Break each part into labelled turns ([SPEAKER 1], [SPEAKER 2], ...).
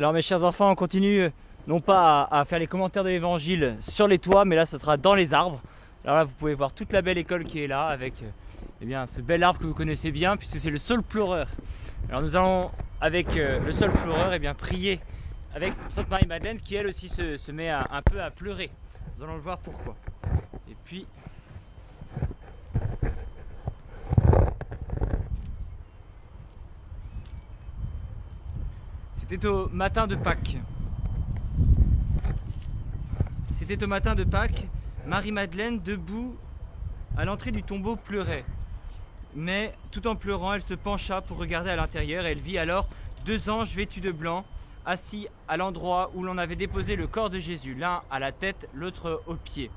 [SPEAKER 1] Alors mes chers enfants, on continue non pas à faire les commentaires de l'évangile sur les toits, mais là ça sera dans les arbres. Alors là vous pouvez voir toute la belle école qui est là avec eh bien, ce bel arbre que vous connaissez bien puisque c'est le saule pleureur. Alors nous allons avec le saule pleureur eh bien, prier avec Sainte Marie-Madeleine qui elle aussi se met un peu à pleurer. Nous allons le voir pourquoi. Et puis c'était au matin de Pâques. C'était au matin de Pâques, Marie-Madeleine, debout à l'entrée du tombeau, pleurait. Mais tout en pleurant, elle se pencha pour regarder à l'intérieur et elle vit alors deux anges vêtus de blanc, assis à l'endroit où l'on avait déposé le corps de Jésus, l'un à la tête, l'autre aux pieds.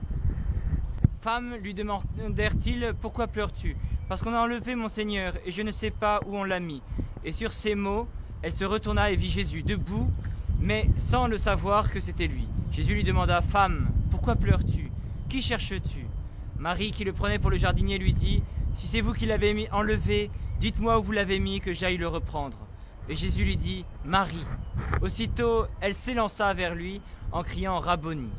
[SPEAKER 1] « Femme, lui demandèrent-ils, pourquoi pleures-tu ? Parce qu'on a enlevé mon Seigneur et je ne sais pas où on l'a mis. » Et sur ces mots, elle se retourna et vit Jésus debout, mais sans le savoir que c'était lui. Jésus lui demanda, « Femme, pourquoi pleures-tu ? Qui cherches-tu » Marie, qui le prenait pour le jardinier, lui dit, « Si c'est vous qui l'avez enlevé, dites-moi où vous l'avez mis, que j'aille le reprendre. » Et Jésus lui dit, « Marie. » Aussitôt, elle s'élança vers lui en criant, « Rabboni »,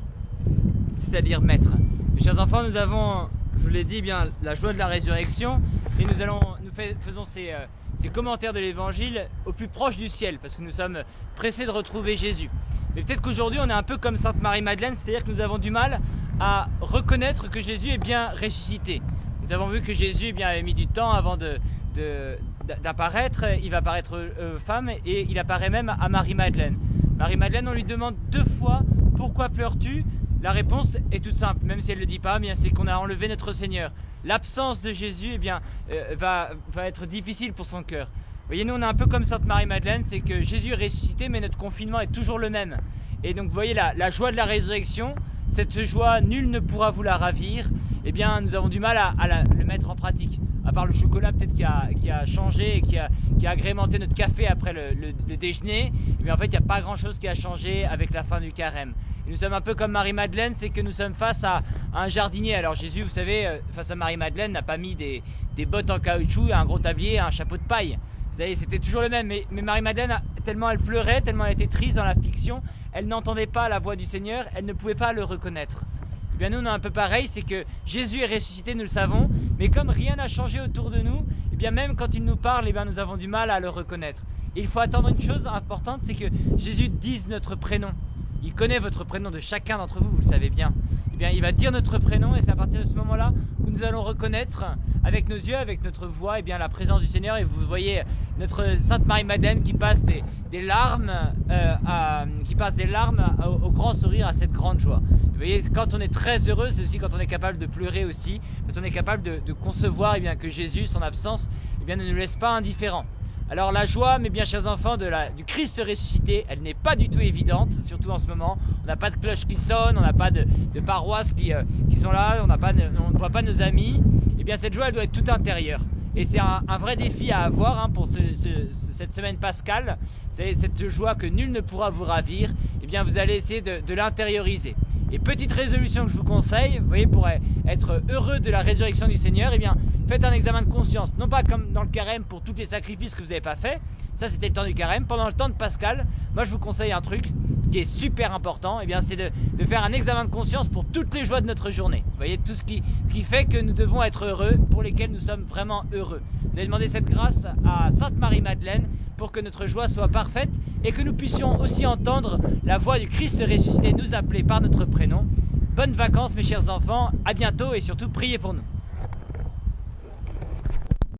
[SPEAKER 1] c'est-à-dire maître. Mes chers enfants, nous avons, je vous l'ai dit, bien la joie de la résurrection, et nous faisons ces commentaires de l'évangile au plus proche du ciel, parce que nous sommes pressés de retrouver Jésus. Mais peut-être qu'aujourd'hui on est un peu comme Sainte Marie-Madeleine, c'est-à-dire que nous avons du mal à reconnaître que Jésus est bien ressuscité. Nous avons vu que Jésus avait mis du temps avant d'apparaître, il va apparaître aux femmes et il apparaît même à Marie-Madeleine. Marie-Madeleine, on lui demande deux fois « Pourquoi pleures-tu » La réponse est toute simple, même si elle ne le dit pas, c'est qu'on a enlevé notre Seigneur. L'absence de Jésus va être difficile pour son cœur. Vous voyez, nous on est un peu comme Sainte Marie-Madeleine, c'est que Jésus est ressuscité, mais notre confinement est toujours le même. Et donc vous voyez la joie de la résurrection, cette joie, nul ne pourra vous la ravir, eh bien nous avons du mal à le mettre en pratique. À part le chocolat peut-être qui a changé et qui a agrémenté notre café après le déjeuner, eh bien en fait il n'y a pas grand-chose qui a changé avec la fin du carême. Et nous sommes un peu comme Marie-Madeleine, c'est que nous sommes face à un jardinier. Alors Jésus, vous savez, face à Marie-Madeleine, n'a pas mis des bottes en caoutchouc, un gros tablier, un chapeau de paille. Vous savez, c'était toujours le même. Mais Marie-Madeleine, tellement elle pleurait, tellement elle était triste dans l'affliction, elle n'entendait pas la voix du Seigneur, elle ne pouvait pas le reconnaître. Eh bien nous, on est un peu pareil, c'est que Jésus est ressuscité, nous le savons, mais comme rien n'a changé autour de nous, eh bien même quand il nous parle, eh bien nous avons du mal à le reconnaître. Et il faut attendre une chose importante, c'est que Jésus dise notre prénom. Il connaît votre prénom de chacun d'entre vous, vous le savez bien. Eh bien, il va dire notre prénom et c'est à partir de ce moment-là où nous allons reconnaître avec nos yeux, avec notre voix, eh bien, la présence du Seigneur. Et vous voyez notre Sainte Marie-Madeleine qui passe des larmes, au grand sourire, à cette grande joie. Vous voyez, quand on est très heureux, c'est aussi quand on est capable de pleurer aussi, parce qu'on est capable de concevoir eh bien, que Jésus, son absence, eh bien, ne nous laisse pas indifférents. Alors la joie, mes bien chers enfants, du Christ ressuscité, elle n'est pas du tout évidente, surtout en ce moment. On n'a pas de cloches qui sonnent, on n'a pas de paroisses qui sont là, on ne voit pas nos amis. Eh bien cette joie, elle doit être tout intérieure. Et c'est un vrai défi à avoir pour cette semaine pascale. C'est cette joie que nul ne pourra vous ravir. Eh bien vous allez essayer de l'intérioriser. Et petite résolution que je vous conseille, vous voyez, pour être heureux de la résurrection du Seigneur, eh bien, faites un examen de conscience. Non pas comme dans le carême pour tous les sacrifices que vous n'avez pas fait, ça c'était le temps du carême. Pendant le temps de Pascal, moi je vous conseille un truc qui est super important, eh bien, c'est de faire un examen de conscience pour toutes les joies de notre journée. Vous voyez, tout ce qui fait que nous devons être heureux, pour lesquels nous sommes vraiment heureux. Vous allez demander cette grâce à Sainte Marie-Madeleine pour que notre joie soit parfaite et que nous puissions aussi entendre la voix du Christ ressuscité nous appeler par notre prénom. Bonnes vacances mes chers enfants, à bientôt et surtout priez pour nous.